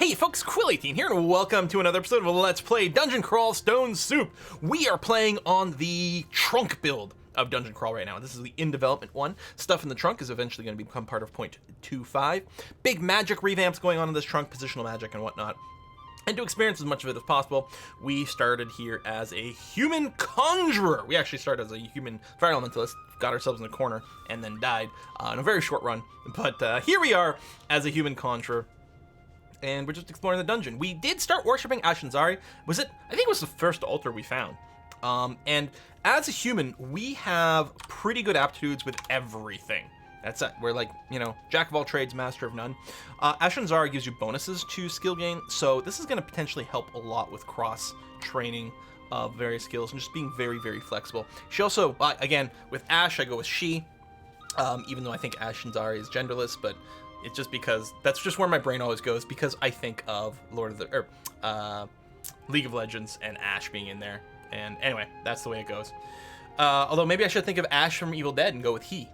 Hey folks, Quill18 here, and welcome to another episode of Let's Play Dungeon Crawl Stone Soup. We are playing on the trunk build of Dungeon Crawl right now. This is the in development one. Stuff in the trunk is eventually going to become part of 0.25. Big magic revamps going on in this trunk, positional magic and whatnot. And to experience as much of it as possible, we started here as a human conjurer. We actually started as a human fire elementalist, got ourselves in the corner, and then died in a very short run. But here we are as a human conjurer. And we're just exploring the dungeon. We did start worshipping Ashenzari. I think it was the first altar we found. And as a human, we have pretty good aptitudes with everything. That's it. We're like, jack of all trades, master of none. Ashenzari gives you bonuses to skill gain, so this is going to potentially help a lot with cross-training of various skills and just being very, very flexible. She also, again, with Ash, I go with she, even though I think Ashenzari is genderless, but it's just because that's just where my brain always goes, because I think of League of Legends and Ash being in there. And anyway, that's the way it goes. Although maybe I should think of Ash from Evil Dead and go with he.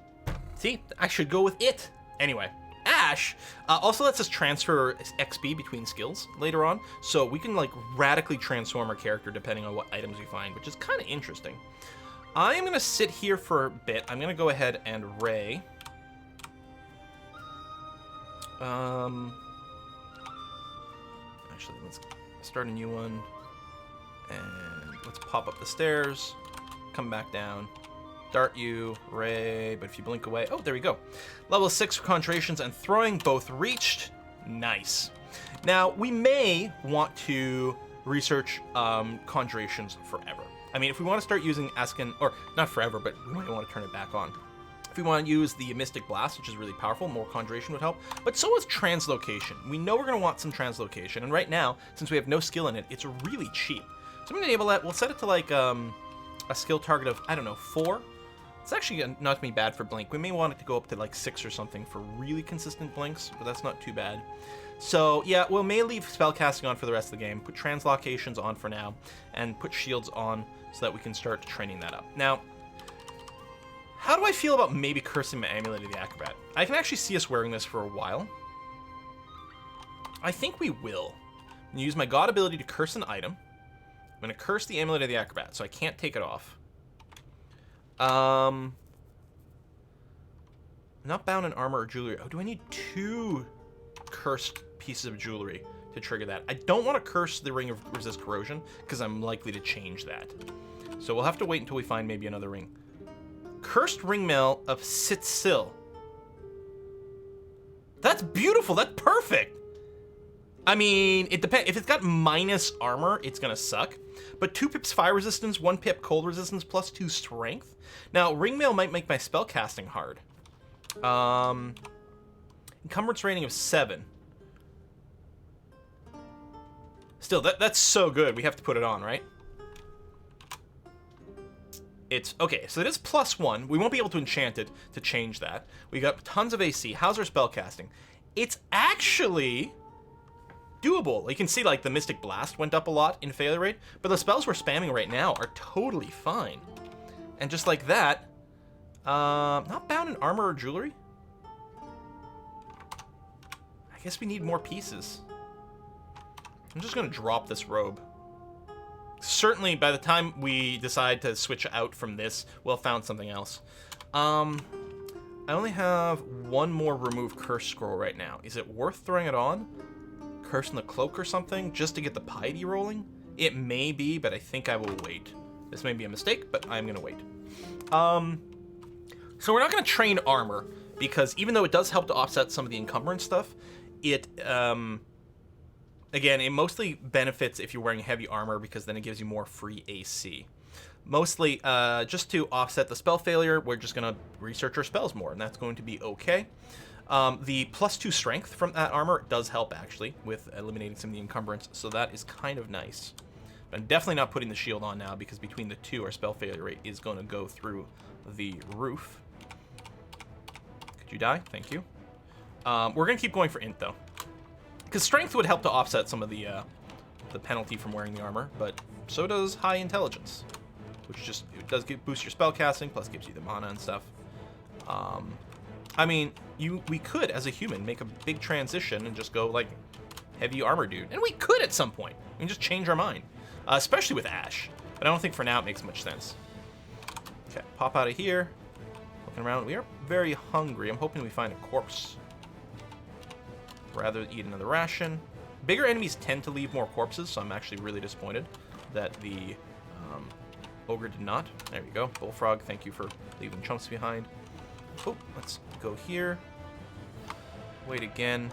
See, I should go with it. Anyway, Ash also lets us transfer XP between skills later on, so we can like radically transform our character depending on what items we find, which is kind of interesting. I am gonna sit here for a bit. I'm gonna go ahead and Ray. Actually, let's start a new one, and let's pop up the stairs, come back down, dart you, Ray, but if you blink away, oh, there we go. Level 6 for conjurations and throwing, both reached. Nice. Now, we may want to research conjurations forever. I mean, if we want to start using Asken, or not forever, but we might want to turn it back on. If we want to use the Mystic Blast, which is really powerful, more conjuration would help. But so is translocation. We know we're going to want some translocation, and right now, since we have no skill in it, it's really cheap. So I'm going to enable that. We'll set it to like a skill target of, I don't know, 4. It's actually not going to be bad for blink. We may want it to go up to like 6 or something for really consistent blinks, but that's not too bad. So yeah, we may leave spellcasting on for the rest of the game, put translocations on for now, and put shields on so that we can start training that up. Now, how do I feel about maybe cursing my Amulet of the Acrobat? I can actually see us wearing this for a while. I think we will. I'm going to use my God ability to curse an item. I'm going to curse the Amulet of the Acrobat, so I can't take it off. Not bound in armor or jewelry. Oh, do I need 2 cursed pieces of jewelry to trigger that? I don't want to curse the Ring of Resist Corrosion, because I'm likely to change that. So we'll have to wait until we find maybe another ring. Cursed ring mail of Sitsil. That's beautiful. That's perfect. I mean, it depends. If it's got minus armor, it's gonna suck. But 2 pips fire resistance, 1 pip cold resistance, plus 2 strength. Now, ring mail might make my spell casting hard. Encumbrance rating of 7. Still, that's so good. We have to put it on, right? It's okay, so it is +1. We won't be able to enchant it to change that. We got tons of AC. How's our spell casting? It's actually doable. You can see like the Mystic Blast went up a lot in failure rate, but the spells we're spamming right now are totally fine. And just like that, not bound in armor or jewelry. I guess we need more pieces. I'm just gonna drop this robe. Certainly, by the time we decide to switch out from this, we'll have found something else. I only have 1 more remove curse scroll right now. Is it worth throwing it on? Curse in the cloak or something, just to get the piety rolling? It may be, but I think I will wait. This may be a mistake, but I'm gonna wait. So we're not gonna train armor, because even though it does help to offset some of the encumbrance stuff, it, again, it mostly benefits if you're wearing heavy armor, because then it gives you more free AC. Mostly, just to offset the spell failure, we're just going to research our spells more, and that's going to be okay. The +2 strength from that armor does help, actually, with eliminating some of the encumbrance, so that is kind of nice. But I'm definitely not putting the shield on now, because between the 2, our spell failure rate is going to go through the roof. Could you die? Thank you. We're going to keep going for int, though. Because strength would help to offset some of the penalty from wearing the armor, but so does high intelligence, which just does boost your spell casting, plus gives you the mana and stuff. I mean, we could, as a human, make a big transition and just go like heavy armor dude. And we could at some point. We can just change our mind. Especially with Ash. But I don't think for now it makes much sense. Okay, pop out of here. Looking around. We are very hungry. I'm hoping we find a corpse. Rather than eat another ration. Bigger enemies tend to leave more corpses, so I'm actually really disappointed that the ogre did not. There we go. Bullfrog, thank you for leaving chunks behind. Oh, let's go here. Wait again.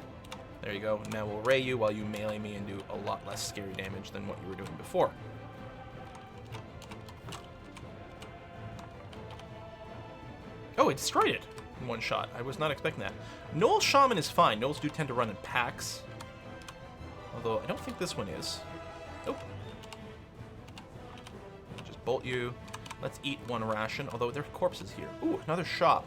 There you go. Now we'll ray you while you melee me and do a lot less scary damage than what you were doing before. Oh, it destroyed it in one shot. I was not expecting that. Noel's Shaman is fine. Noel's do tend to run in packs. Although, I don't think this one is. Nope. Just bolt you. Let's eat one ration, although there's corpses here. Ooh, another shop.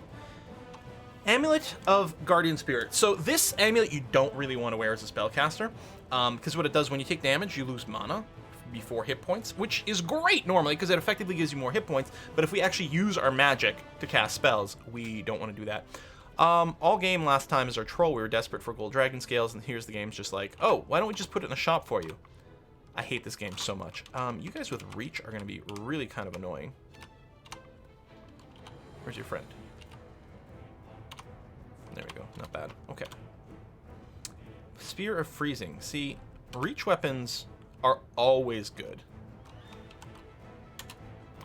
Amulet of Guardian Spirit. So this amulet you don't really want to wear as a spellcaster, because what it does when you take damage, you lose mana before hit points, which is great normally, because it effectively gives you more hit points, but if we actually use our magic to cast spells, we don't want to do that. All game last time as our troll, we were desperate for gold dragon scales, and here's the game's just like, oh, why don't we just put it in a shop for you? I hate this game so much. You guys with reach are going to be really kind of annoying. Where's your friend? There we go, not bad. Okay. Spear of Freezing. See, reach weapons are always good.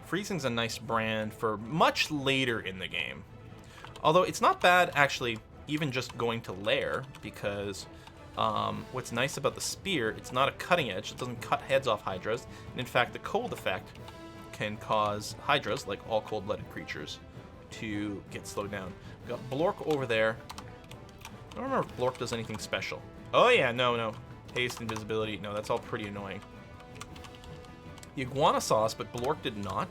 Freezing's a nice brand for much later in the game. Although it's not bad, actually, even just going to Lair, because what's nice about the spear, it's not a cutting edge. It doesn't cut heads off Hydras. And in fact, the cold effect can cause Hydras, like all cold-blooded creatures, to get slowed down. We got Blork over there. I don't remember if Blork does anything special. Oh yeah, no. Haste, invisibility. No, that's all pretty annoying. The Iguana saw us, but Blork did not.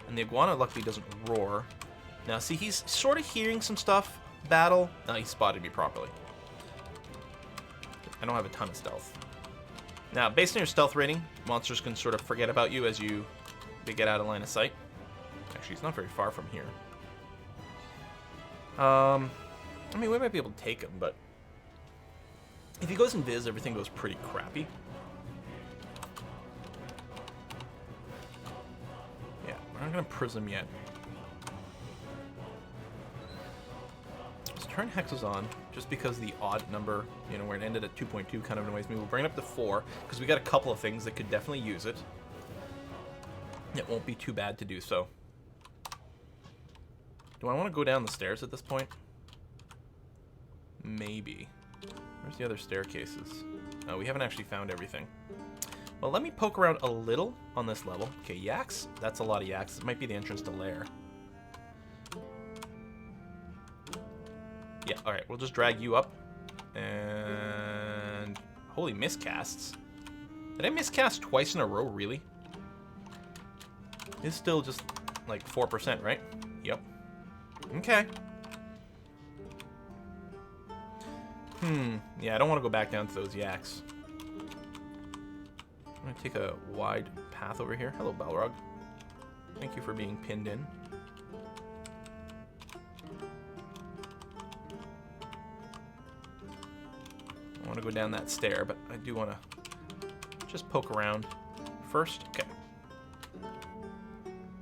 And the Iguana luckily doesn't roar. Now, see, he's sort of hearing some stuff. Battle. No, he spotted me properly. I don't have a ton of stealth. Now, based on your stealth rating, monsters can sort of forget about you as they get out of line of sight. Actually, he's not very far from here. I mean, we might be able to take him, but if he goes invis, everything goes pretty crappy. Yeah, we're not going to prism yet. Let's turn hexes on, just because the odd number, you know, where it ended at 2.2 kind of annoys me. We'll bring it up to 4, because we got a couple of things that could definitely use it. It won't be too bad to do so. Do I want to go down the stairs at this point? Maybe. Where's the other staircases? Oh, we haven't actually found everything. Well, let me poke around a little on this level. Okay, yaks. That's a lot of yaks. It might be the entrance to Lair. Yeah, alright. We'll just drag you up. And... holy miscasts. Did I miscast twice in a row, really? It's still just like 4%, right? Yep. Okay. Yeah, I don't want to go back down to those yaks. I'm going to take a wide path over here. Hello, Balrog. Thank you for being pinned in. I want to go down that stair, but I do want to just poke around first. Okay.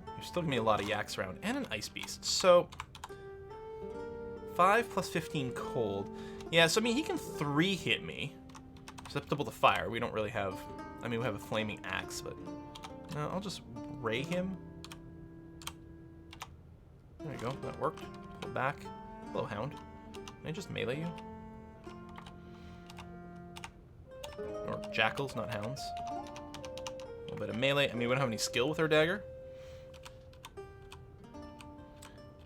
There's still going to be a lot of yaks around, and an ice beast. So, 5 plus 15 cold. Yeah, so I mean, he can 3-hit me. Susceptible to fire. We don't really have... I mean, we have a flaming axe, but... No, I'll just ray him. There you go, that worked. Pull back. Hello, Hound. Can I just melee you? Or jackals, not hounds. A little bit of melee. I mean, we don't have any skill with our dagger. A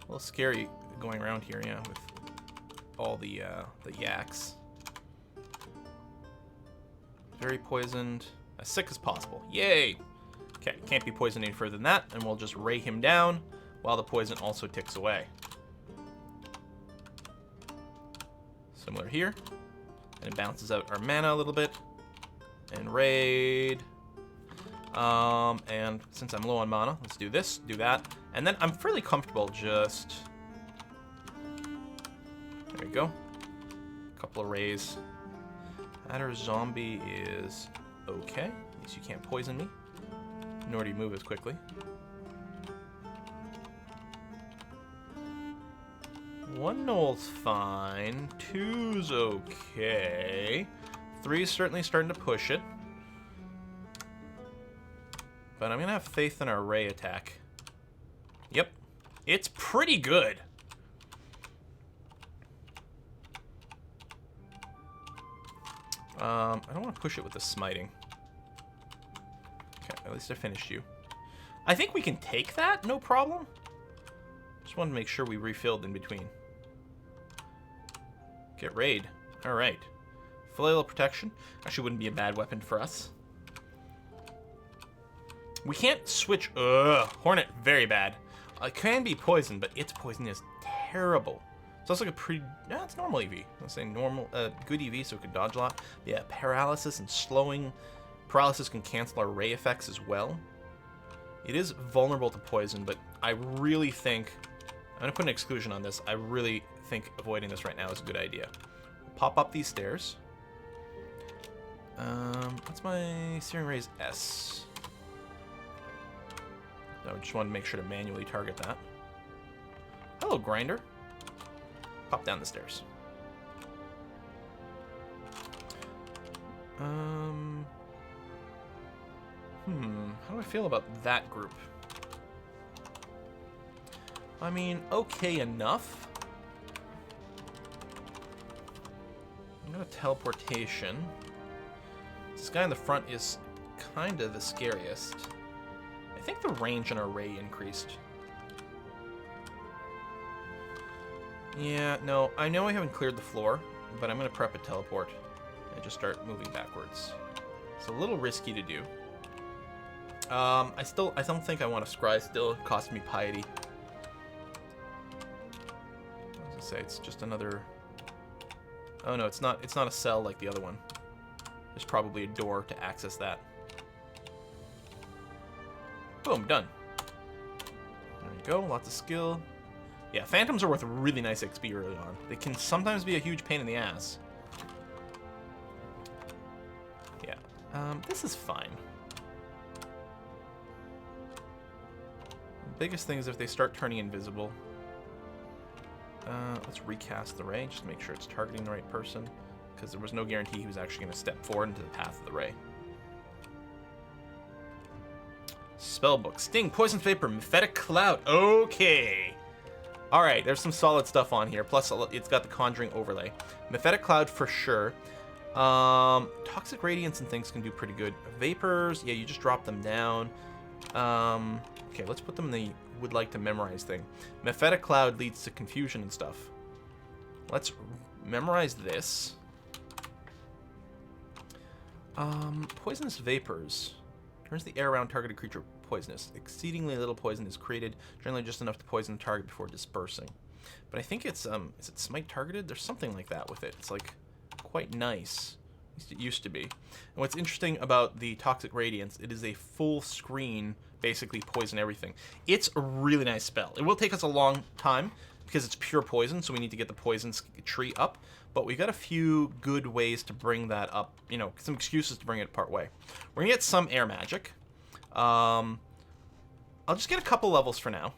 little scary going around here, yeah, with all the yaks. Very poisoned. As sick as possible. Yay! Okay, can't be poisoned any further than that, and we'll just ray him down while the poison also ticks away. Similar here. And it bounces out our mana a little bit. And raid. And since I'm low on mana, let's do this, do that. And then I'm fairly comfortable just... There we go. A couple of rays. Hatter Zombie is okay. At least you can't poison me, nor do you move as quickly. One Knoll's fine. Two's okay. Three's certainly starting to push it. But I'm going to have faith in our ray attack. Yep. It's pretty good. I don't want to push it with the smiting. Okay, at least I finished you. I think we can take that, no problem. Just wanted to make sure we refilled in between. Get raid. Alright. Flail of protection. Actually wouldn't be a bad weapon for us. We can't switch... Hornet, very bad. It can be poison, but its poison is terrible. So it's like a pretty... Yeah, it's normal EV. Let's say normal, good EV, so it can dodge a lot. Yeah, paralysis and slowing. Paralysis can cancel our ray effects as well. It is vulnerable to poison, but I really think... I'm going to put an exclusion on this. I really think avoiding this right now is a good idea. Pop up these stairs. What's my Searing Rays S? I just wanted to make sure to manually target that. Hello, Grinder. Pop down the stairs. How do I feel about that group? I mean, okay enough. I'm gonna teleportation. This guy in the front is kind of the scariest. I think the range on our ray increased. Yeah, no, I know I haven't cleared the floor, but I'm gonna prep a teleport and just start moving backwards. It's a little risky to do. I don't think I want to scry still. It cost me piety. I was gonna say it's just another. Oh no, it's not. It's not a cell like the other one. There's probably a door to access that. Boom, done. There you go. Lots of skill. Yeah, phantoms are worth really nice XP early on. They can sometimes be a huge pain in the ass. Yeah. This is fine. The biggest thing is if they start turning invisible. Let's recast the ray, just to make sure it's targeting the right person, because there was no guarantee he was actually going to step forward into the path of the ray. Spellbook. Sting, Poison Vapor, Mephetic Cloud. Okay. Alright, there's some solid stuff on here. Plus, it's got the Conjuring overlay. Mephetic Cloud for sure. Toxic Radiance and things can do pretty good. Vapors, yeah, you just drop them down. Okay, let's put them in the would like to memorize thing. Mephetic Cloud leads to confusion and stuff. Let's memorize this. Poisonous Vapors. Turns the air around targeted creature poisonous. Exceedingly little poison is created, generally just enough to poison the target before dispersing. But I think it's, is it smite targeted? There's something like that with it. It's like quite nice. At least it used to be. And what's interesting about the Toxic Radiance, it is a full screen, basically poison everything. It's a really nice spell. It will take us a long time because it's pure poison, so we need to get the poison tree up. But we got a few good ways to bring that up, you know, some excuses to bring it part way. We're gonna get some air magic. I'll just get a couple levels for now.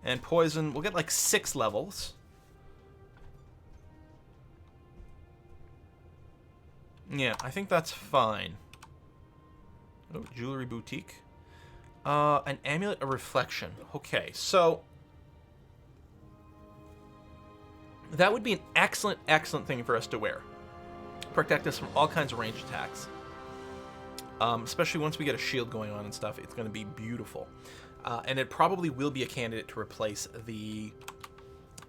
And poison, we'll get like 6 levels. Yeah, I think that's fine. Oh, Jewelry Boutique. An Amulet of Reflection. Okay, so that would be an excellent, excellent thing for us to wear. Protect us from all kinds of ranged attacks. Especially once we get a shield going on and stuff, it's going to be beautiful. And it probably will be a candidate to replace the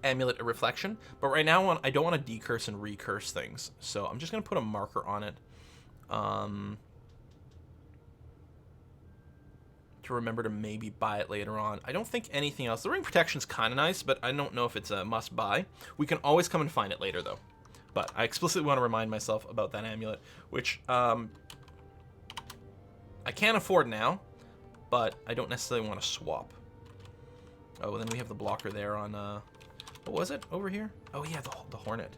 Amulet of Reflection. But right now, I don't want to decurse and recurse things. So I'm just going to put a marker on it. To remember to maybe buy it later on. I don't think anything else. The ring protection's kind of nice, but I don't know if it's a must buy. We can always come and find it later though. But I explicitly want to remind myself about that amulet, which I can't afford now, but I don't necessarily want to swap. Oh, and then we have the blocker there on what was it over here? Oh yeah, the Hornet.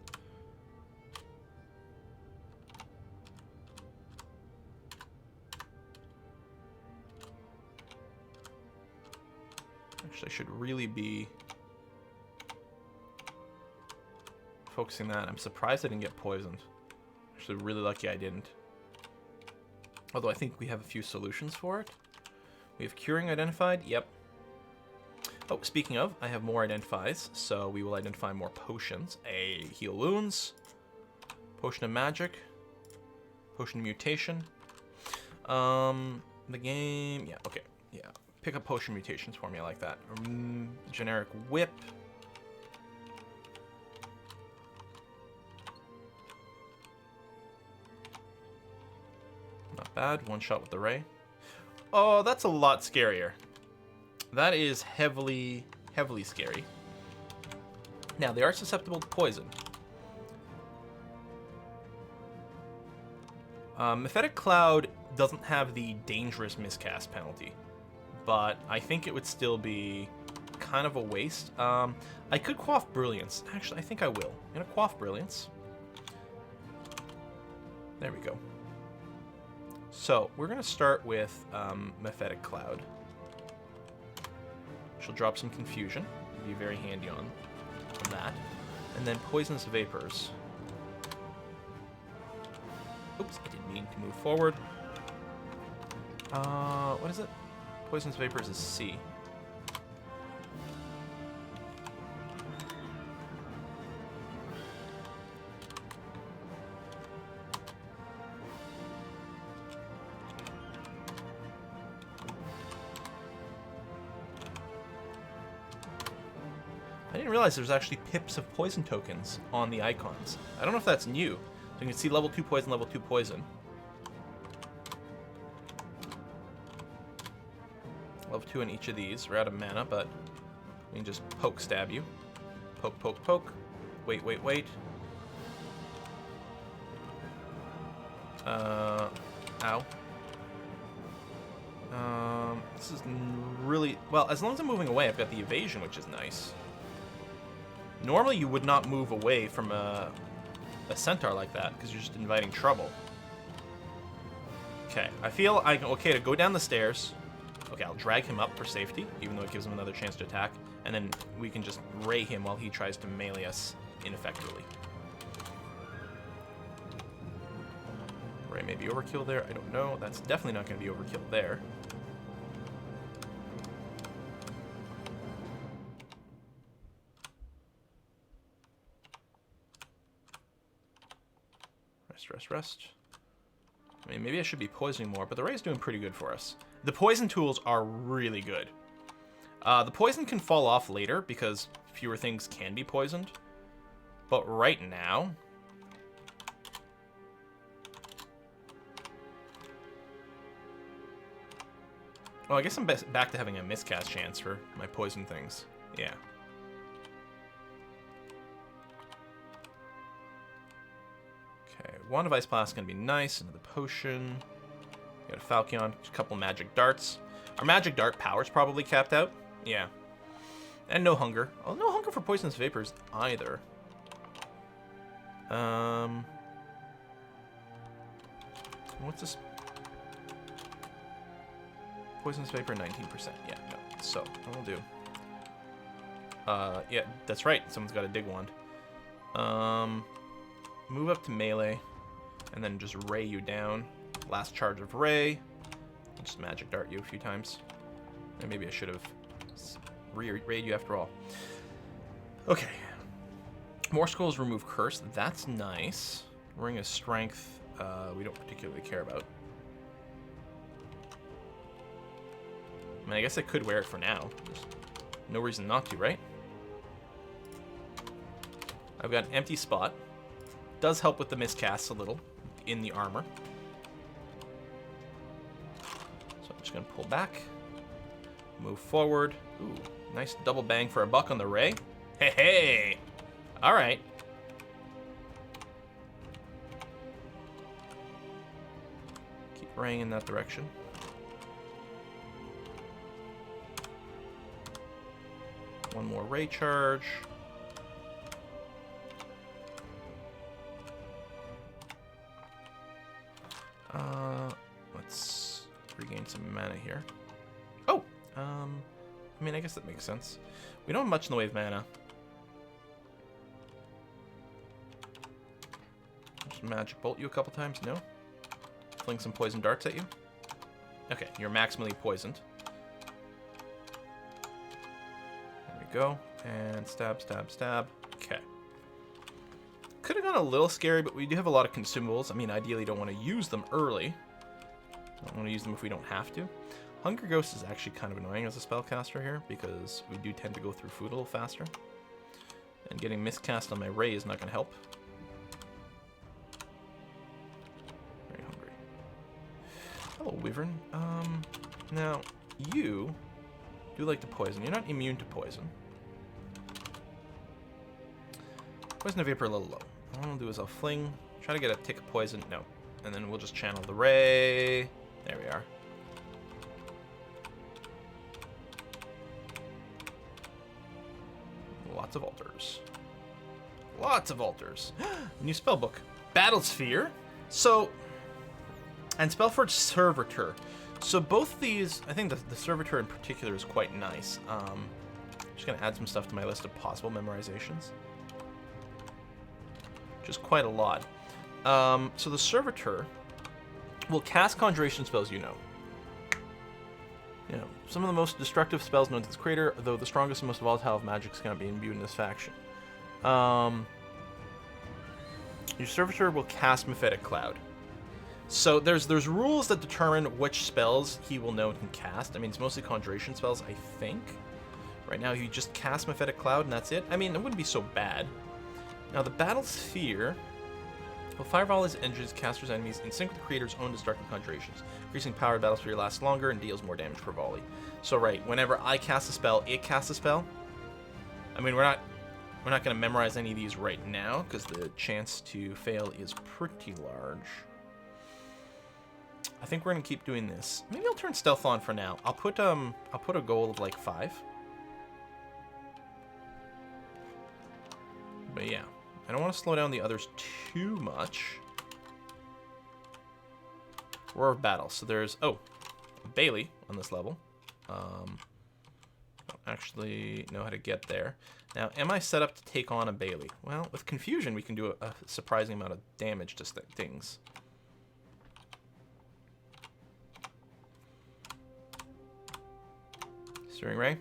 Actually, I should really be focusing that. I'm surprised I didn't get poisoned. Actually, really lucky I didn't. Although I think we have a few solutions for it. We have curing identified. Yep. Oh, speaking of, I have more identifies, so we will identify more potions. A heal wounds, potion of magic, potion of mutation. The game, yeah, okay, yeah. Pick up potion mutations for me. I like that. Generic whip. Not bad. One shot with the ray. Oh, that's a lot scarier. That is heavily, heavily scary. Now, they are susceptible to poison. Mephetic Cloud doesn't have the dangerous miscast penalty, but I think it would still be kind of a waste. I could Quaff Brilliance. Actually, I think I will. I'm going to Quaff Brilliance. There we go. So, we're going to start with Mephetic Cloud. She'll drop some confusion. Be very handy on that. And then Poisonous Vapors. Oops, I didn't mean to move forward. What is it? Poisonous Vapors is C. I didn't realize there's actually pips of poison tokens on the icons. I don't know if that's new. So you can see level 2 poison, level 2 poison. Level 2 in each of these. We're out of mana, but we can just poke stab you. Poke, poke, poke. Wait, wait, wait. Ow. This is really... Well, as long as I'm moving away, I've got the evasion, which is nice. Normally, you would not move away from a centaur like that, because you're just inviting trouble. Okay, I feel I'm okay to go down the stairs. Okay, I'll drag him up for safety, even though it gives him another chance to attack. And then we can just ray him while he tries to melee us ineffectually. Ray may be overkill there, I don't know. That's definitely not going to be overkill there. Rest. I mean, maybe I should be poisoning more, but the ray's doing pretty good for us. The poison tools are really good. The poison can fall off later because fewer things can be poisoned. But right now... Oh, I guess I'm back to having a miscast chance for my poison things. Yeah. Okay, one device blast is going to be nice. Another potion. Got a Falchion, a couple magic darts. Our magic dart power's probably capped out. Yeah. And no hunger. Oh, no hunger for poisonous vapors either. What's this? Poisonous vapor, 19%. Yeah, no. So, that'll do. Yeah, that's right. Someone's got a dig wand. Move up to melee, and then just ray you down. Last charge of ray. I'll just magic dart you a few times. And maybe I should have rayed you after all. Okay. More skulls remove curse. That's nice. Ring of strength, we don't particularly care about. I mean, I guess I could wear it for now. There's no reason not to, right? I've got an empty spot. Does help with the miscasts a little in the armor. So I'm just going to pull back. Move forward. Ooh, nice double bang for a buck on the ray. Hey, hey! Alright. Keep raying in that direction. One more ray charge. Let's regain some mana here. Oh! I mean, I guess that makes sense. We don't have much in the way of mana. Just magic bolt you a couple times, no? Fling some poison darts at you. Okay, you're maximally poisoned. There we go. And stab, stab, stab. Okay. Could have gone a little scary, but we do have a lot of consumables. I mean, ideally don't want to use them early. Don't want to use them if we don't have to. Hunger Ghost is actually kind of annoying as a spellcaster here, because we do tend to go through food a little faster. And getting miscast on my Ray is not going to help. Very hungry. Hello, Wyvern. Now, you do like to poison. You're not immune to poison. Poison of Vapor a little low. What I'll do is I'll fling, try to get a tick of poison. No. And then we'll just channel the Ray. There we are. Lots of altars. Lots of altars. New spellbook. Battlesphere. So, and Spellforge Servitor. So both these, I think the Servitor in particular is quite nice. Just going to add some stuff to my list of possible memorizations. Which is quite a lot. So the Servitor will cast conjuration spells, you know. Some of the most destructive spells known to this creator, though the strongest and most volatile of magics cannot be imbued in this faction. Your Servitor will cast Mephitic Cloud. So there's rules that determine which spells he will know and can cast. I mean, it's mostly conjuration spells, I think. Right now, you just cast Mephitic Cloud and that's it. I mean, it wouldn't be so bad. Now, the Battle Sphere will fireball his engines, casters, enemies in sync with the creator's own destructive conjurations. Increasing power of Battle Sphere lasts longer and deals more damage per volley. So, right, whenever I cast a spell, it casts a spell. I mean, we're not going to memorize any of these right now because the chance to fail is pretty large. I think we're going to keep doing this. Maybe I'll turn stealth on for now. I'll put a goal of like 5. But yeah, I don't want to slow down the others too much. Roar of Battle. So there's a Bailey on this level. Don't actually know how to get there. Now, am I set up to take on a Bailey? Well, with Confusion, we can do a surprising amount of damage to things. Searing Ray,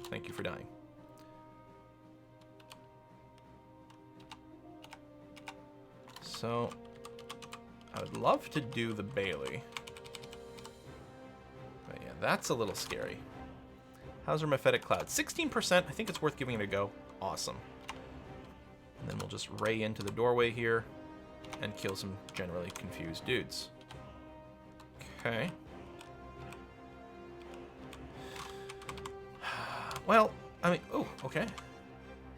thank you for dying. So, I would love to do the Bailey. But yeah, that's a little scary. How's our Mephitic Cloud? 16%. I think it's worth giving it a go. Awesome. And then we'll just ray into the doorway here and kill some generally confused dudes. Okay. Well, I mean, okay.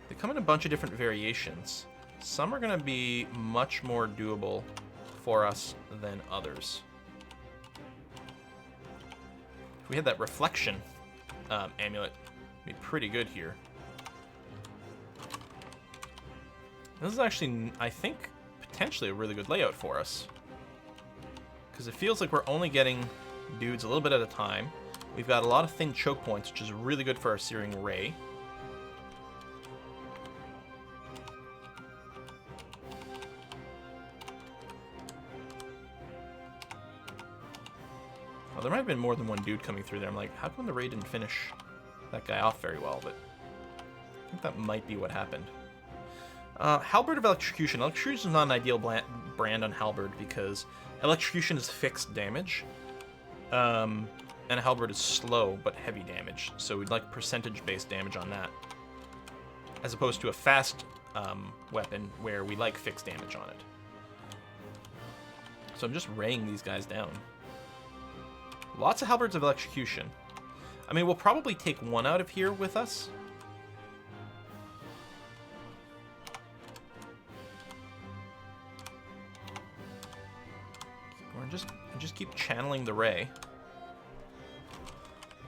They come in a bunch of different variations. Some are going to be much more doable for us than others. If we had that reflection amulet, it'd be pretty good here. This is actually, I think, potentially a really good layout for us. Because it feels like we're only getting dudes a little bit at a time. We've got a lot of thin choke points, which is really good for our Searing Ray. Well, there might have been more than one dude coming through there. I'm like, how come the Ray didn't finish that guy off very well? But I think that might be what happened. Halberd of Electrocution. Electrocution is not an ideal brand on Halberd because Electrocution is fixed damage. And a Halberd is slow, but heavy damage. So we'd like percentage-based damage on that. As opposed to a fast weapon where we like fixed damage on it. So I'm just raying these guys down. Lots of Halberds of Electrocution. I mean, we'll probably take one out of here with us. We're just keep channeling the ray.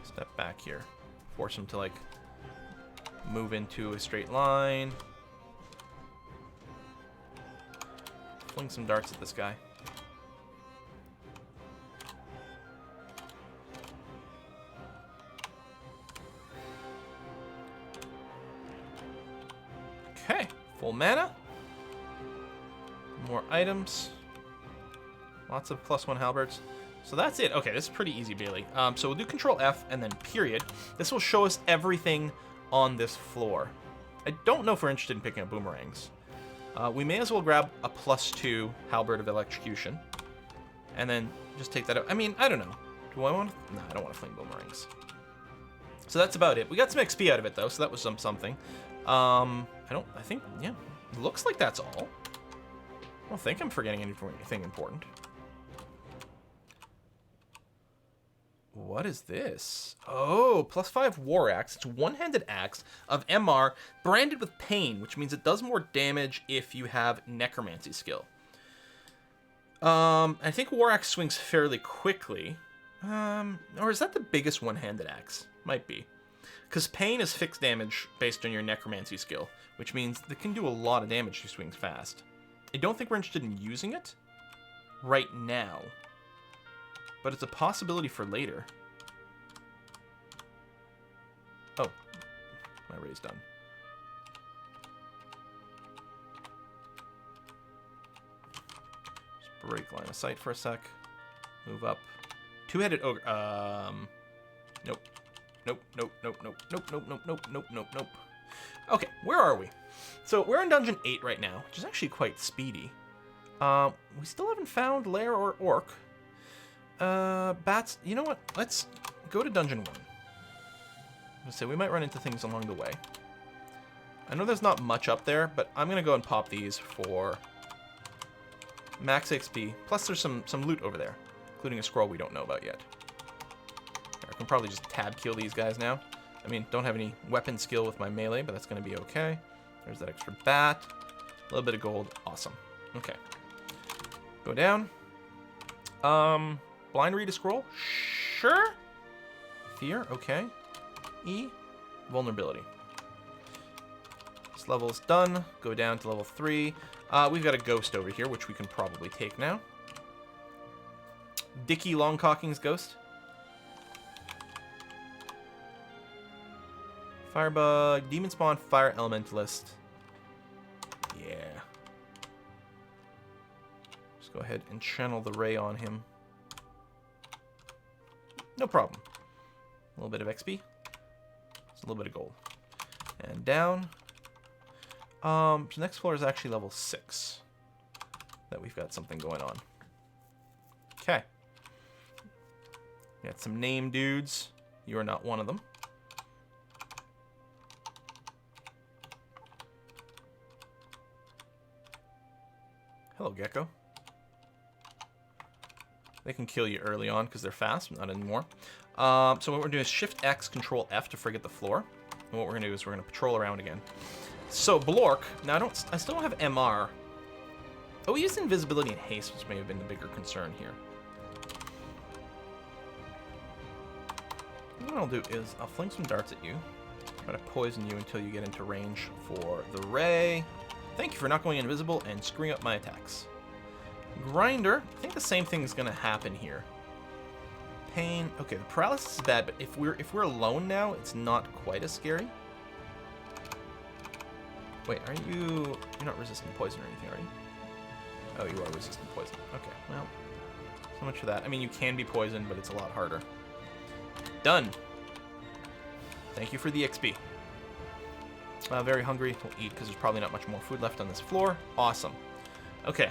Step back here. Force him to, like, move into a straight line. Fling some darts at this guy. Full mana. More items. Lots of +1 halberds. So that's it. Okay, this is pretty easy, Bailey. So we'll do Control F and then period. This will show us everything on this floor. I don't know if we're interested in picking up boomerangs. We may as well grab a +2 halberd of electrocution. And then just take that out. I mean, I don't know. Do I want to? No, I don't want to fling boomerangs. So that's about it. We got some XP out of it, though, so that was something. I think, yeah. Looks like that's all. I don't think I'm forgetting anything important. What is this? Oh, +5 war axe. It's a one-handed axe of MR branded with pain, which means it does more damage if you have necromancy skill. I think war axe swings fairly quickly. Or is that the biggest one-handed axe? Might be. Because pain is fixed damage based on your necromancy skill, which means it can do a lot of damage if you swings fast. I don't think we're interested in using it right now. But it's a possibility for later. Oh, my ray's done. Just break line of sight for a sec. Move up. Two-headed ogre. Nope. Nope, nope, nope, nope, nope, nope, nope, nope, nope, nope, nope. Okay, where are we? So we're in Dungeon 8 right now, which is actually quite speedy. We still haven't found Lair or Orc. Bats, you know what? Let's go to Dungeon 1. I'm gonna say we might run into things along the way. I know there's not much up there, but I'm gonna go and pop these for max XP. Plus there's some loot over there, including a scroll we don't know about yet. I can probably just tab kill these guys now. I mean, don't have any weapon skill with my melee, but that's gonna be okay. There's that extra bat. A little bit of gold. Awesome. Okay. Go down. Blind read a scroll? Sure. Fear, okay. E, vulnerability. This level is done. Go down to level 3. We've got a ghost over here, which we can probably take now. Dickie Longcocking's ghost. Firebug, Demon Spawn, Fire Elementalist. Yeah. Just go ahead and channel the ray on him. No problem. A little bit of XP. Just a little bit of gold. And down. So next floor is actually level 6. That we've got something going on. Okay. We got some name dudes. You are not one of them. Hello, Gecko. They can kill you early on because they're fast, not anymore. So what we're doing is Shift X, Control F to forget the floor. And what we're gonna do is we're gonna patrol around again. So Blork. Now I still don't have MR. Oh, we used invisibility and haste, which may have been the bigger concern here. What I'll do is I'll fling some darts at you. Try to poison you until you get into range for the ray. Thank you for not going invisible and screwing up my attacks. Grinder. I think the same thing is gonna happen here. Pain. Okay, the paralysis is bad, but if we're alone now, it's not quite as scary. Wait, you're not resistant to poison or anything, are you? Oh, you are resistant to poison. Okay, well, so much for that. I mean, you can be poisoned, but it's a lot harder. Done. Thank you for the XP. Very hungry. We'll eat because there's probably not much more food left on this floor. Awesome. Okay.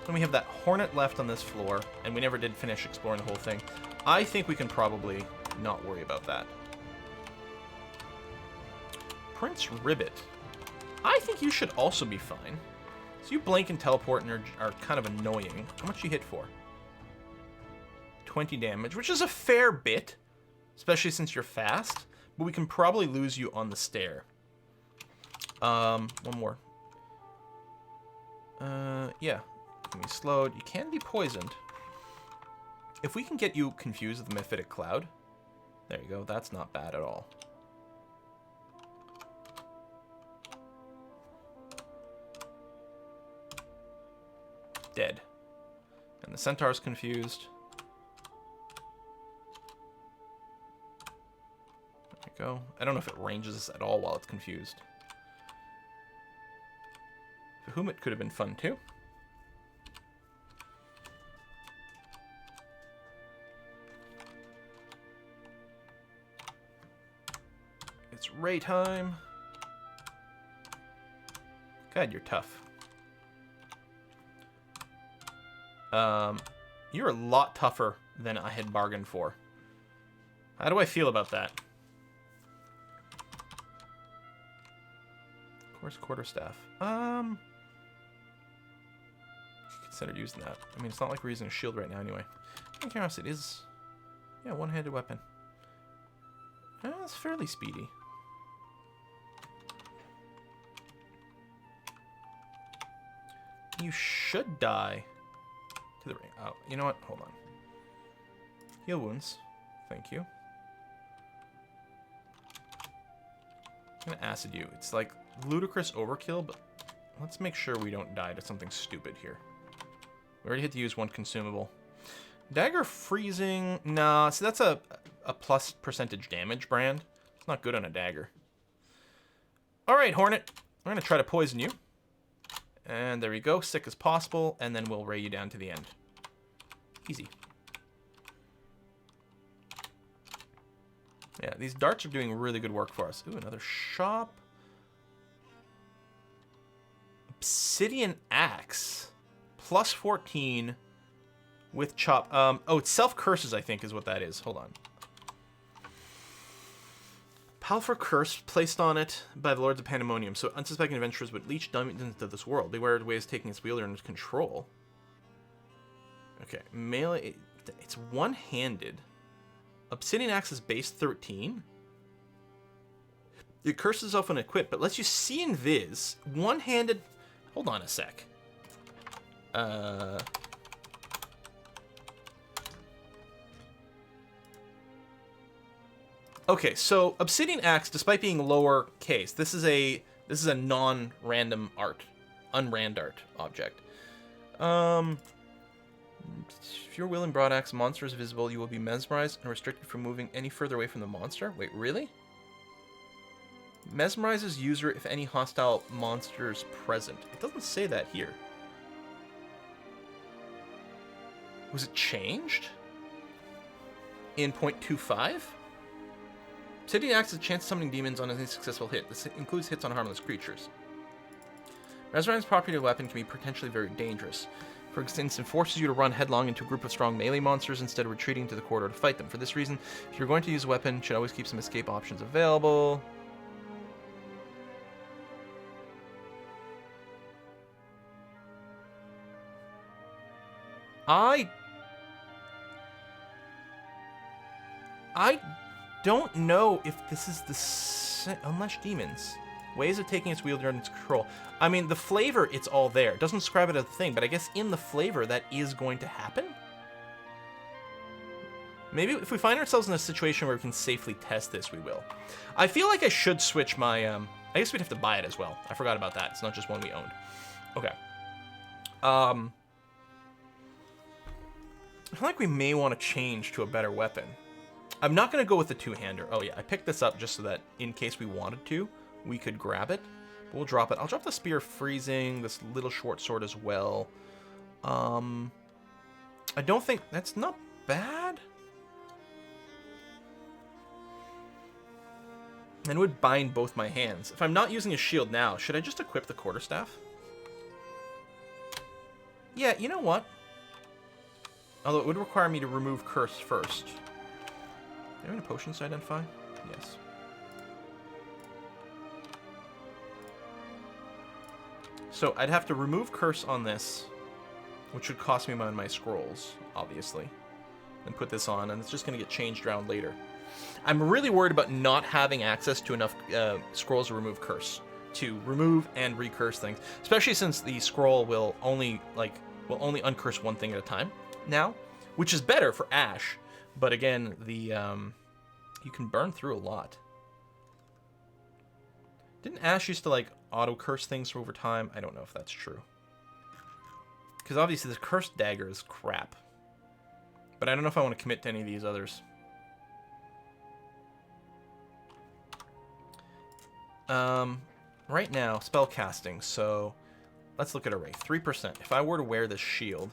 Then we have that hornet left on this floor, and we never did finish exploring the whole thing. I think we can probably not worry about that. Prince Ribbit. I think you should also be fine. So you blink and teleport and are kind of annoying. How much you hit for? 20 damage, which is a fair bit, especially since you're fast, but we can probably lose you on the stair. One more. Yeah. You can be slowed. You can be poisoned. If we can get you confused with the Mephitic Cloud, there you go. That's not bad at all. Dead. And the Centaur's confused. There you go. I don't know if it ranges at all while it's confused. Humit could have been fun too. It's Ray time. God, you're tough. You're a lot tougher than I had bargained for. How do I feel about that? Of course, quarterstaff. Consider using that. I mean, it's not like we're using a shield right now anyway. In curiosity, it is, yeah, one-handed weapon. It's fairly speedy. You should die to the ring. Oh, you know what? Hold on. Heal wounds. Thank you. I'm gonna acid you. It's like ludicrous overkill, but let's make sure we don't die to something stupid here. We already had to use one consumable. Dagger freezing. Nah, see, that's a plus percentage damage brand. It's not good on a dagger. Alright, Hornet. I'm gonna try to poison you. And there we go, sick as possible, and then we'll ray you down to the end. Easy. Yeah, these darts are doing really good work for us. Ooh, another shop. Obsidian Axe. Plus 14 with chop. Oh, it's self-curses, I think, is what that is. Hold on. Powerful curse placed on it by the Lords of Pandemonium, so unsuspecting adventurers would leech demons of this world. Beware of ways taking its wielder under control. Okay, melee. It's one-handed. Obsidian Axe is base 13. It curses off when equipped, but lets you see invis. One-handed. Hold on a sec. Okay, so Obsidian Axe, despite being lower case, this is a non-random art, unrand art object. If your willing broadaxe monster is visible, you will be mesmerized and restricted from moving any further away from the monster. Wait, really? Mesmerizes user if any hostile monster is present. It doesn't say that here. Was it changed? In 0.25? Obsidian Axe has a chance of summoning demons on any successful hit. This includes hits on harmless creatures. Mesmerizing's property of weapon can be potentially very dangerous. For instance, it forces you to run headlong into a group of strong melee monsters instead of retreating to the corridor to fight them. For this reason, if you're going to use a weapon, you should always keep some escape options available. I don't know if this is the same. Unleash demons. Ways of taking its wielder under its control. I mean, the flavor, it's all there. It doesn't describe it as a thing, but I guess in the flavor, that is going to happen? Maybe if we find ourselves in a situation where we can safely test this, we will. I feel like I should switch my... I guess we'd have to buy it as well. I forgot about that. It's not just one we owned. Okay. I feel like we may want to change to a better weapon. I'm not going to go with the two-hander. Oh, yeah. I picked this up just so that in case we wanted to, we could grab it. But we'll drop it. I'll drop the Spear of Freezing, this little short sword as well. I don't think... That's not bad. And it would bind both my hands. If I'm not using a shield now, should I just equip the quarterstaff? Yeah, you know what? Although it would require me to remove curse first. Do you have any potions to identify? Yes. So I'd have to remove curse on this, which would cost me my scrolls, obviously. And put this on, and it's just going to get changed around later. I'm really worried about not having access to enough scrolls to remove curse. To remove and recurse things. Especially since the scroll will only uncurse one thing at a time now. Which is better for Ash. But again, the you can burn through a lot. Didn't Ash used to, like, auto-curse things over time? I don't know if that's true. Because obviously this cursed dagger is crap. But I don't know if I want to commit to any of these others. Right now, spell casting. So let's look at our ray. 3%. If I were to wear this shield,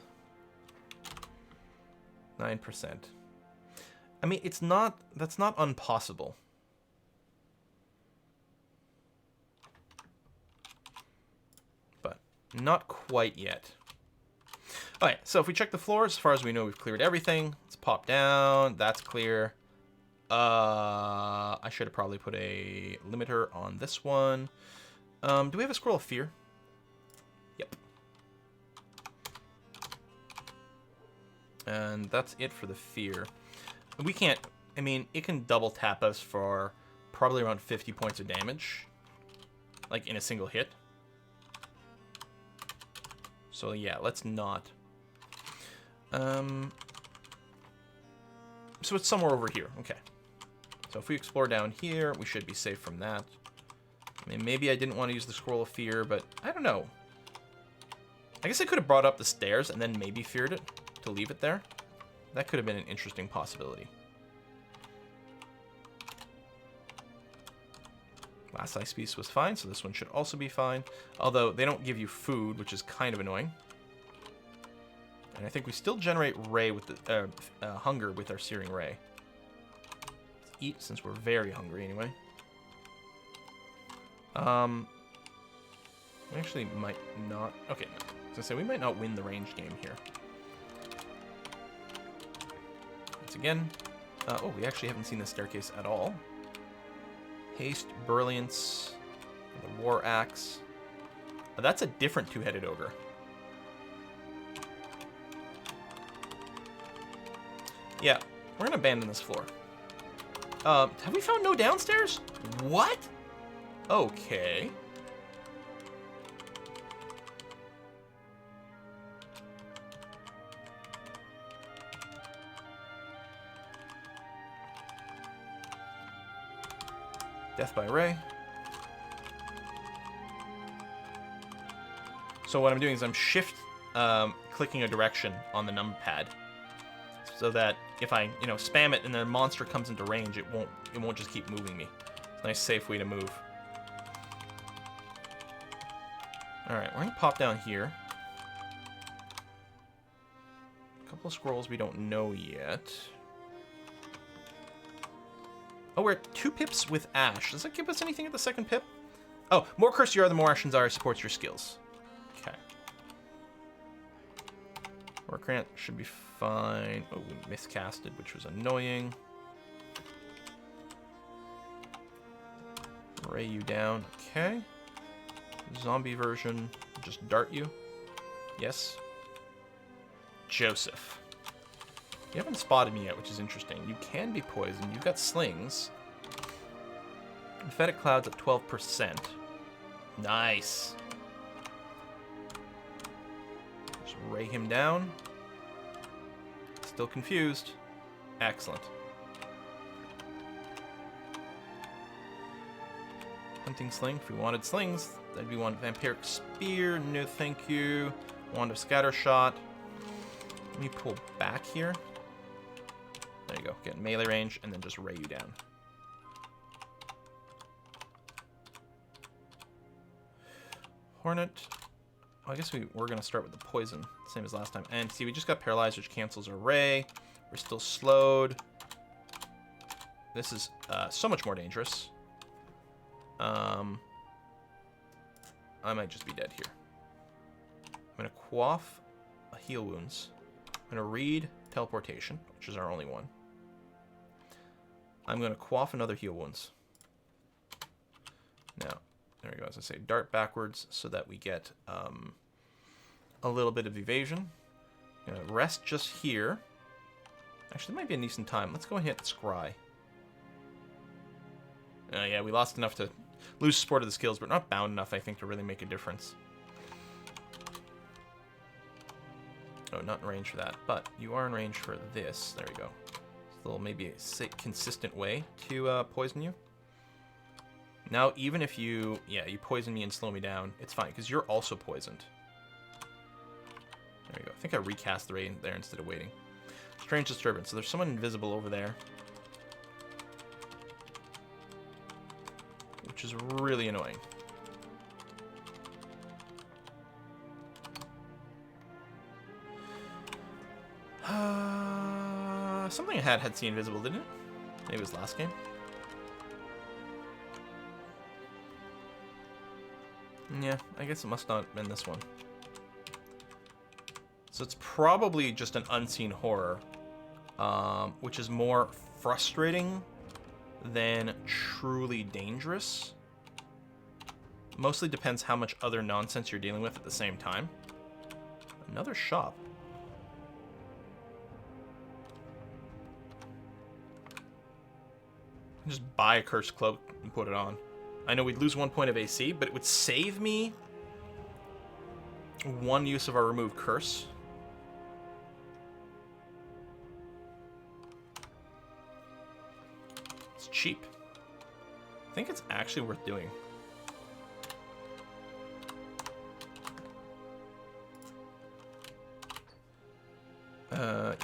9%. I mean, that's not impossible. But not quite yet. Alright, so if we check the floor, as far as we know, we've cleared everything. Let's pop down. That's clear. I should have probably put a limiter on this one. Do we have a Scroll of Fear? Yep. And that's it for the fear. We can't... I mean, it can double tap us for probably around 50 points of damage. Like, in a single hit. So, yeah, let's not. So it's somewhere over here. Okay. So if we explore down here, we should be safe from that. I mean, maybe I didn't want to use the Scroll of Fear, but I don't know. I guess I could have brought up the stairs and then maybe feared it to leave it there. That could have been an interesting possibility. Last ice piece was fine, so this one should also be fine. Although they don't give you food, which is kind of annoying. And I think we still generate ray with the hunger with our searing ray. Let's eat since we're very hungry anyway. We actually might not. Okay, no. I was gonna say we might not win the range game here. Once again, oh, we actually haven't seen the staircase at all. Haste, Brilliance, the War Axe. Oh, that's a different two-headed ogre. Yeah, we're gonna abandon this floor. Have we found no downstairs? What? Okay. Death by Ray. So what I'm doing is I'm shift clicking a direction on the numpad, so that if I spam it and the monster comes into range, it won't just keep moving me. It's a nice safe way to move. All right, we're gonna pop down here. A couple of scrolls we don't know yet. Oh, we're at 2 pips with Ash. Does that give us anything at the second pip? Oh, more cursed you are, the more Ashenzari supports your skills. Okay. Work grant should be fine. Oh, we miscasted, which was annoying. Ray you down. Okay. Zombie version. Just dart you. Yes. Joseph. You haven't spotted me yet, which is interesting. You can be poisoned. You've got slings. Prophetic Clouds at 12%. Nice. Just ray him down. Still confused. Excellent. Hunting Sling. If we wanted slings, that'd be one. Vampiric Spear. No, thank you. Wand of Scattershot. Let me pull back here. There you go. Get melee range, and then just ray you down. Hornet. Oh, I guess we're going to start with the poison, same as last time. And see, we just got paralyzed, which cancels our ray. We're still slowed. This is so much more dangerous. I might just be dead here. I'm going to quaff a heal wounds. I'm going to read teleportation, which is our only one. I'm going to quaff another heal wounds. Now, there we go. As I say, dart backwards so that we get a little bit of evasion. I'm going to rest just here. Actually, it might be a decent time. Let's go ahead and scry. Yeah, we lost enough to lose support of the skills, but not bound enough, I think, to really make a difference. Oh, not in range for that, but you are in range for this. There we go. It's a little, maybe a consistent way to poison you. Now, even if you poison me and slow me down, it's fine, because you're also poisoned. There we go. I think I recast the ray there instead of waiting. Strange disturbance. So there's someone invisible over there. Which is really annoying. Something I had seen invisible, didn't it? Maybe it was last game. Yeah, I guess it must not have been this one. So it's probably just an unseen horror, which is more frustrating than truly dangerous. Mostly depends how much other nonsense you're dealing with at the same time. Another shop. Just buy a cursed cloak and put it on. I know we'd lose 1 point of AC, but it would save me 1 use of our remove curse. It's cheap. I think it's actually worth doing.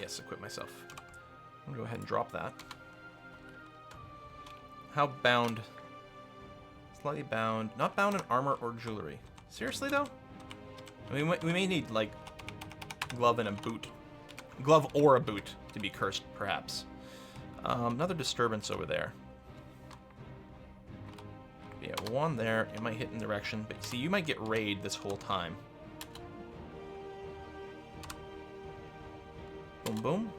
Yes, equip myself. I'm gonna go ahead and drop that. How bound? Slightly bound. Not bound in armor or jewelry. Seriously, though? I mean, we may need, like, glove and a boot. Glove or a boot to be cursed, perhaps. Another disturbance over there. Yeah, one there. It might hit in direction. But see, you might get raid this whole time. Boom, boom.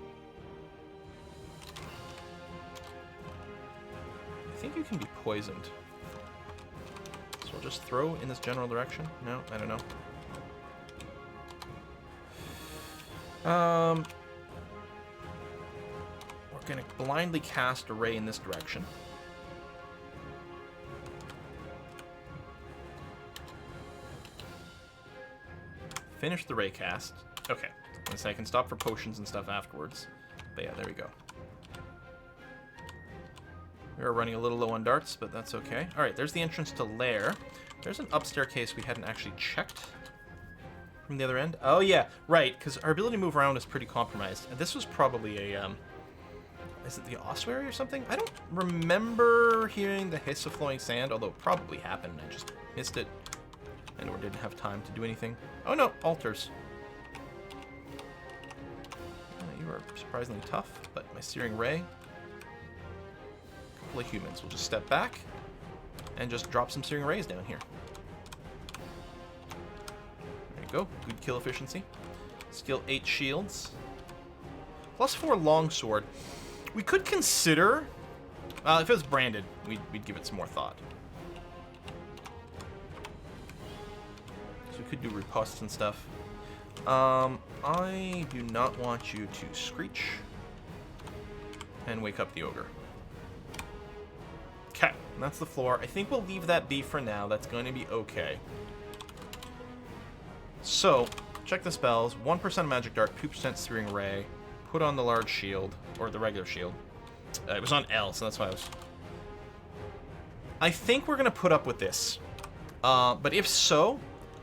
I think you can be poisoned. So we'll just throw in this general direction. No, I don't know. We're gonna blindly cast a ray in this direction. Finish the ray cast. Okay. So I can stop for potions and stuff afterwards. But yeah, there we go. We are running a little low on darts, but that's okay. Alright, there's the entrance to Lair. There's an upstairs case we hadn't actually checked from the other end. Oh yeah, right, because our ability to move around is pretty compromised. And this was probably a, is it the ossuary or something? I don't remember hearing the hiss of flowing sand, although it probably happened and I just missed it. And or didn't have time to do anything. Oh no, altars. You are surprisingly tough, but my searing ray. A couple of humans. We'll just step back and just drop some searing rays down here. There you go. Good kill efficiency. Skill 8 shields. +4 longsword. We could consider, if it was branded, we'd give it some more thought. So we could do ripostes and stuff. I do not want you to screech and wake up the ogre. Okay, that's the floor. I think we'll leave that be for now. That's going to be okay. So, check the spells. 1% magic dart, 2% searing ray. Put on the large shield, or the regular shield. It was on L, so that's why I was... I think we're going to put up with this. But if so,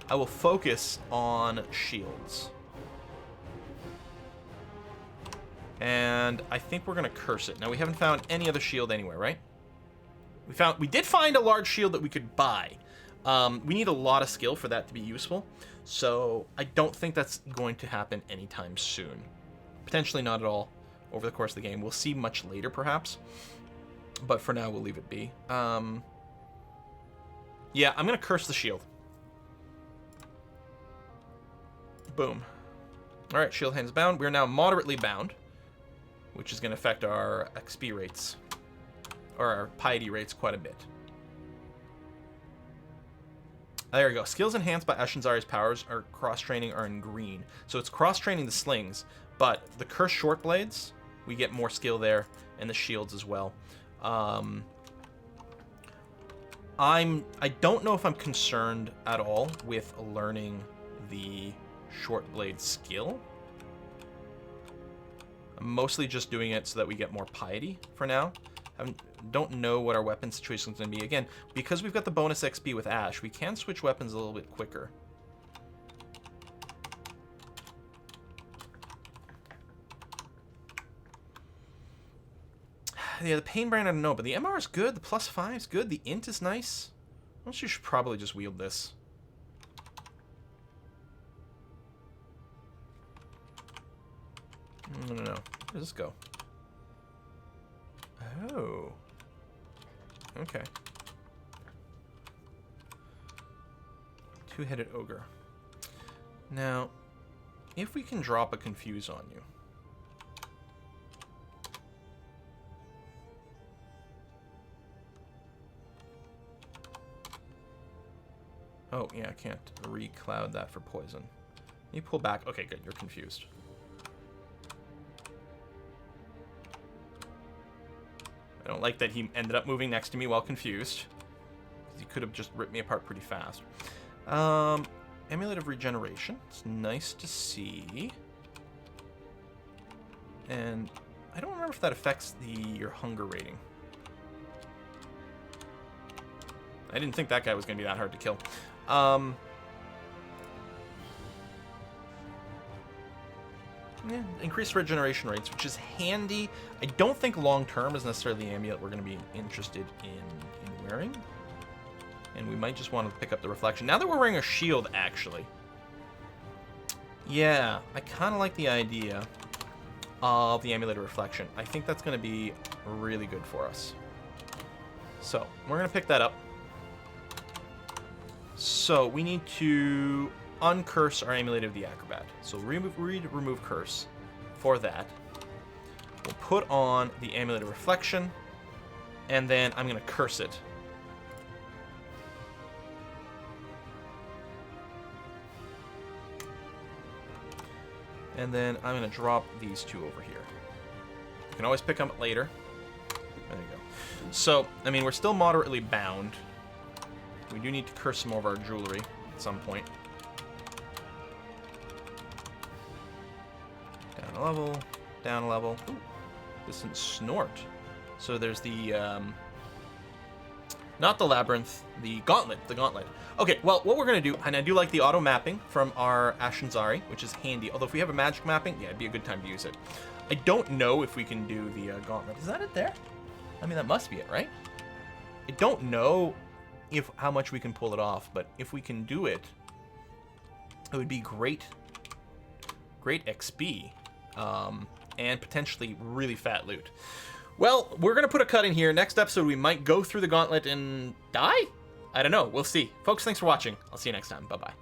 I will focus on shields. And I think we're going to curse it. Now, we haven't found any other shield anywhere, right? We did find a large shield that we could buy. We need a lot of skill for that to be useful. So I don't think that's going to happen anytime soon. Potentially not at all over the course of the game. We'll see much later, perhaps. But for now, we'll leave it be. Yeah, I'm going to curse the shield. Boom. Alright, shield hands bound. We're now moderately bound, which is going to affect our XP rates, or our piety rates quite a bit. There we go. Skills enhanced by Ashenzari's powers or cross-training are in green. So it's cross-training the slings, but the cursed short blades, we get more skill there, and the shields as well. I don't know if I'm concerned at all with learning the short blade skill. I'm mostly just doing it so that we get more piety for now. Don't know what our weapon situation is going to be. Again, because we've got the bonus XP with Ash, we can switch weapons a little bit quicker. Yeah, the pain brand I don't know, but the MR is good, the +5 is good, the int is nice. I think you should probably just wield this. No. Where does this go? Oh. Okay. Two-headed ogre. Now, if we can drop a confuse on you. Oh, yeah, I can't re-cloud that for poison. You pull back. Okay, good. You're confused. I don't like that he ended up moving next to me while confused. He could have just ripped me apart pretty fast. Amulet of Regeneration. It's nice to see. And I don't remember if that affects your hunger rating. I didn't think that guy was going to be that hard to kill. Yeah, increased regeneration rates, which is handy. I don't think long-term is necessarily the amulet we're going to be interested in wearing. And we might just want to pick up the reflection. Now that we're wearing a shield, actually. Yeah, I kind of like the idea of the Amulet of Reflection. I think that's going to be really good for us. So, we're going to pick that up. So, we need to uncurse our Amulet of the Acrobat. So, remove curse for that. We'll put on the Amulet of Reflection, and then I'm going to curse it. And then I'm going to drop these two over here. You can always pick them up later. There you go. So, I mean, we're still moderately bound. We do need to curse some more of our jewelry at some point. Down a level. Down a level. Ooh, distant snort. So there's the... not the labyrinth, the gauntlet. The gauntlet. Okay, well, what we're going to do, and I do like the auto mapping from our Ashenzari, which is handy. Although if we have a magic mapping, yeah, it'd be a good time to use it. I don't know if we can do the gauntlet. Is that it there? I mean, that must be it, right? I don't know how much we can pull it off, but if we can do it, it would be great. Great XP, and potentially really fat loot. Well, we're going to put a cut in here. Next episode, we might go through the gauntlet and die? I don't know. We'll see. Folks, thanks for watching. I'll see you next time. Bye-bye.